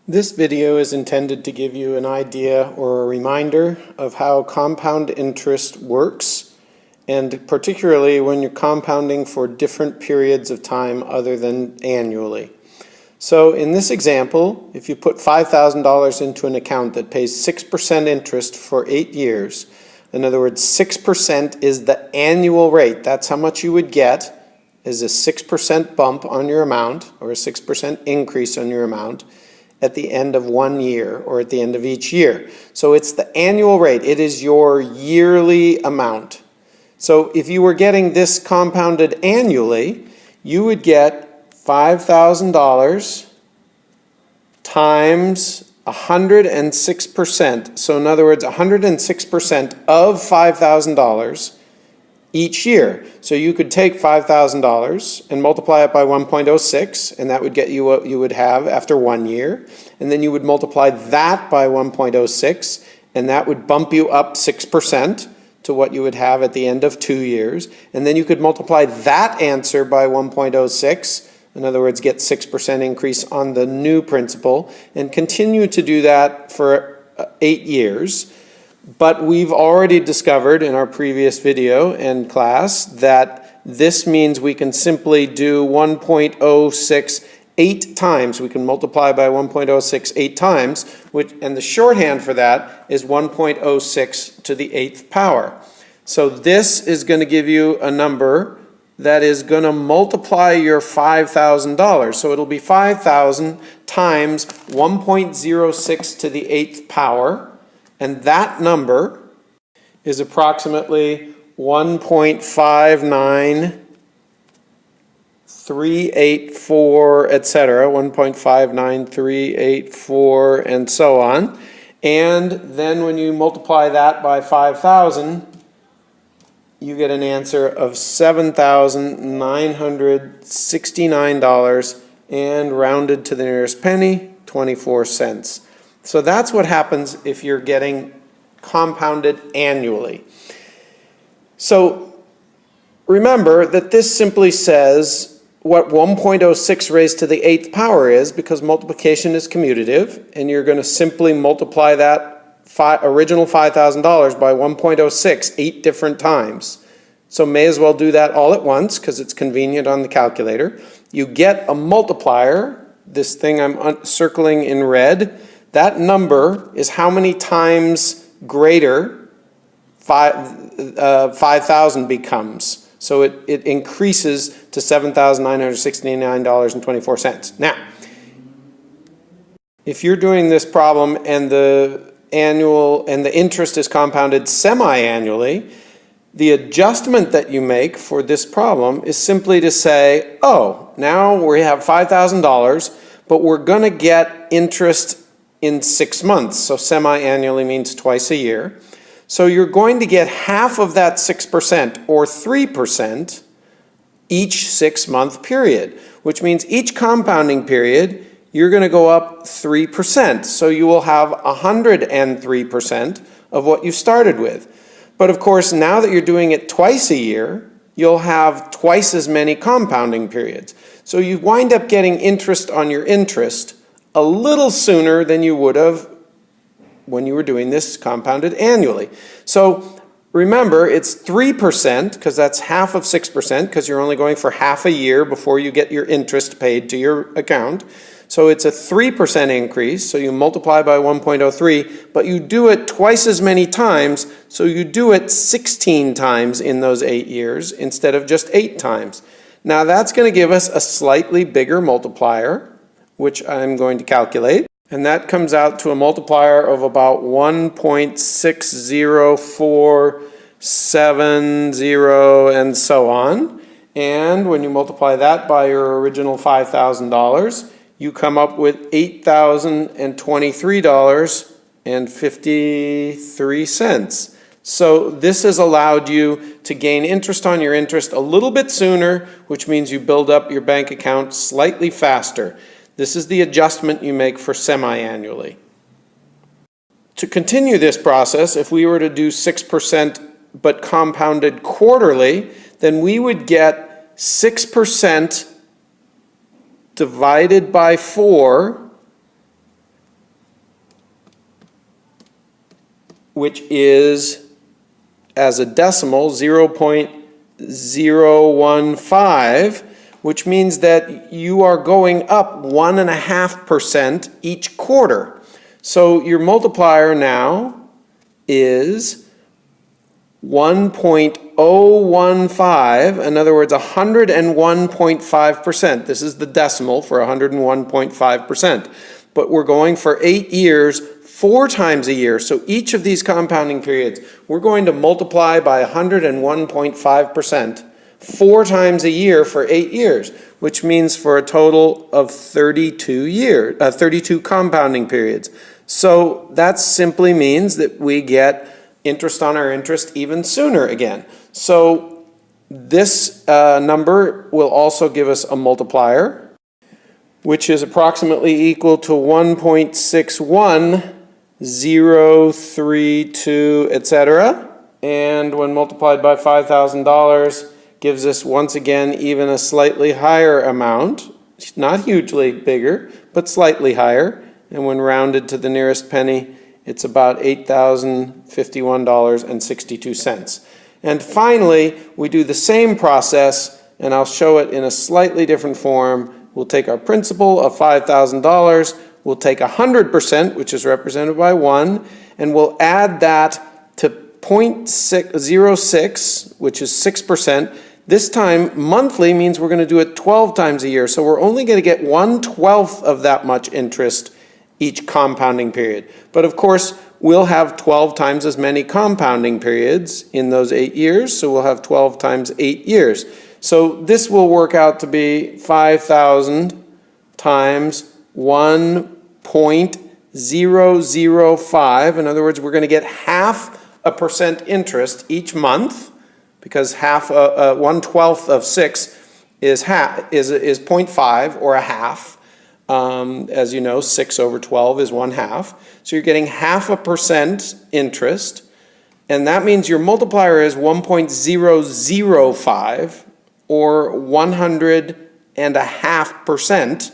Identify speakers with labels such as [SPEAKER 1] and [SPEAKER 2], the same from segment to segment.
[SPEAKER 1] This video is intended to give you an idea or a reminder of how compound interest works, and particularly when you're compounding for different periods of time other than annually. So in this example, if you put $5,000 into an account that pays 6% interest for 8 years, in other words, 6% is the annual rate. That's how much you would get, is a 6% bump on your amount, or a 6% increase on your amount, at the end of 1 year or at the end of each year. So it's the annual rate. It is your yearly amount. So if you were getting this compounded annually, you would get $5,000 times 106%. So in other words, 106% of $5,000 each year. So you could take $5,000 and multiply it by 1.06, and that would get you what you would have after 1 year. And then you would multiply that by 1.06, and that would bump you up 6% to what you would have at the end of 2 years. And then you could multiply that answer by 1.06, in other words, get 6% increase on the new principal, and continue to do that for 8 years. But we've already discovered in our previous video and class that this means we can simply do 1.06 8 times. We can multiply by 1.06 8 times, and the shorthand for that is 1.06 to the 8th power. So this is going to give you a number that is going to multiply your $5,000. So it'll be 5,000 times 1.06 to the 8th power. And that number is approximately 1.59384, etc., 1.59384, and so on. And then when you multiply that by 5,000, you get an answer of $7,969, and rounded to the nearest penny, 24 cents. So that's what happens if you're getting compounded annually. So remember that this simply says what 1.06 raised to the 8th power is, because multiplication is commutative, and you're going to simply multiply that original $5,000 by 1.06 8 different times. So may as well do that all at once because it's convenient on the calculator. You get a multiplier, this thing I'm circling in red. That number is how many times greater 5,000 becomes. So it increases to $7,969.24. Now, if you're doing this problem and the interest is compounded semi-annually, the adjustment that you make for this problem is simply to say, oh, now we have $5,000, but we're going to get interest in 6 months. So semi-annually means twice a year. So you're going to get half of that 6%, or 3%, each 6-month period, which means each compounding period, you're going to go up 3%. So you will have 103% of what you started with. But of course, now that you're doing it twice a year, you'll have twice as many compounding periods. So you wind up getting interest on your interest a little sooner than you would have when you were doing this compounded annually. So remember, it's 3%, because that's half of 6%, because you're only going for half a year before you get your interest paid to your account. So it's a 3% increase, so you multiply by 1.03, but you do it twice as many times, so you do it 16 times in those 8 years instead of just 8 times. Now that's going to give us a slightly bigger multiplier, which I'm going to calculate, and that comes out to a multiplier of about 1.60470, and so on. And when you multiply that by your original $5,000, you come up with $8,023.53. So this has allowed you to gain interest on your interest a little bit sooner, which means you build up your bank account slightly faster. This is the adjustment you make for semi-annually. To continue this process, if we were to do 6% but compounded quarterly, then we would get 6% divided by 4 which is, as a decimal, 0.015, which means that you are going up 1.5% each quarter. So your multiplier now is 1.015, in other words, 101.5%. This is the decimal for 101.5%. But we're going for 8 years, 4 times a year. So each of these compounding periods, we're going to multiply by 101.5% 4 times a year for 8 years, which means for a total of 32 compounding periods. So that simply means that we get interest on our interest even sooner again. So this number will also give us a multiplier, which is approximately equal to 1.61032, etc. And when multiplied by $5,000, gives us once again even a slightly higher amount, not hugely bigger, but slightly higher. And when rounded to the nearest penny, it's about $8,051.62. And finally, we do the same process, and I'll show it in a slightly different form. We'll take our principal of $5,000, we'll take 100%, which is represented by 1, and we'll add that to 0.06, which is 6%. This time, monthly means we're going to do it 12 times a year, so we're only going to get 1/12 of that much interest each compounding period. But of course, we'll have 12 times as many compounding periods in those 8 years, so we'll have 12 times 8 years. So this will work out to be 5,000 times 1.005. In other words, we're going to get 0.5% interest each month, because 1/12 of 6 is 0.5 or a half. As you know, 6 over 12 is 1/2. So you're getting 0.5% interest, and that means your multiplier is 1.005 or 100.5%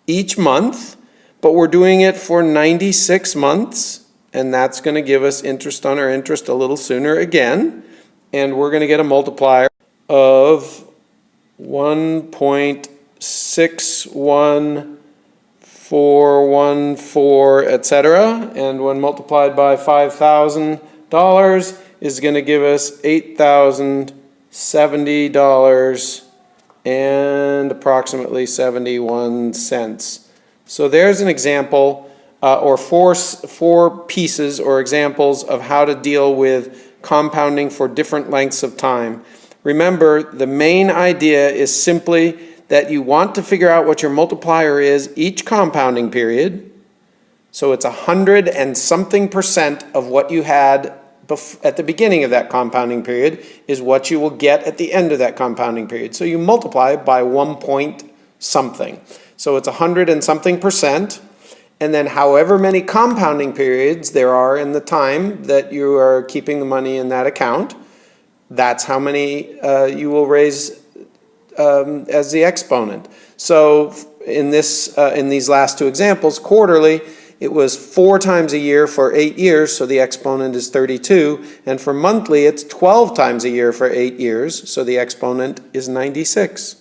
[SPEAKER 1] each month, but we're doing it for 96 months, and that's going to give us interest on our interest a little sooner again, and we're going to get a multiplier of 1.61414, etc. And when multiplied by $5,000 is going to give us $8,070 and approximately 71 cents. So there's an example, or four pieces or examples of how to deal with compounding for different lengths of time. Remember, the main idea is simply that you want to figure out what your multiplier is each compounding period. So it's 100 and something% of what you had at the beginning of that compounding period is what you will get at the end of that compounding period. So you multiply by 1 point something. So it's 100 and something%. And then however many compounding periods there are in the time that you are keeping the money in that account, that's how many you will raise as the exponent. So in these last two examples, quarterly, it was 4 times a year for 8 years, so the exponent is 32. And for monthly, it's 12 times a year for 8 years, so the exponent is 96.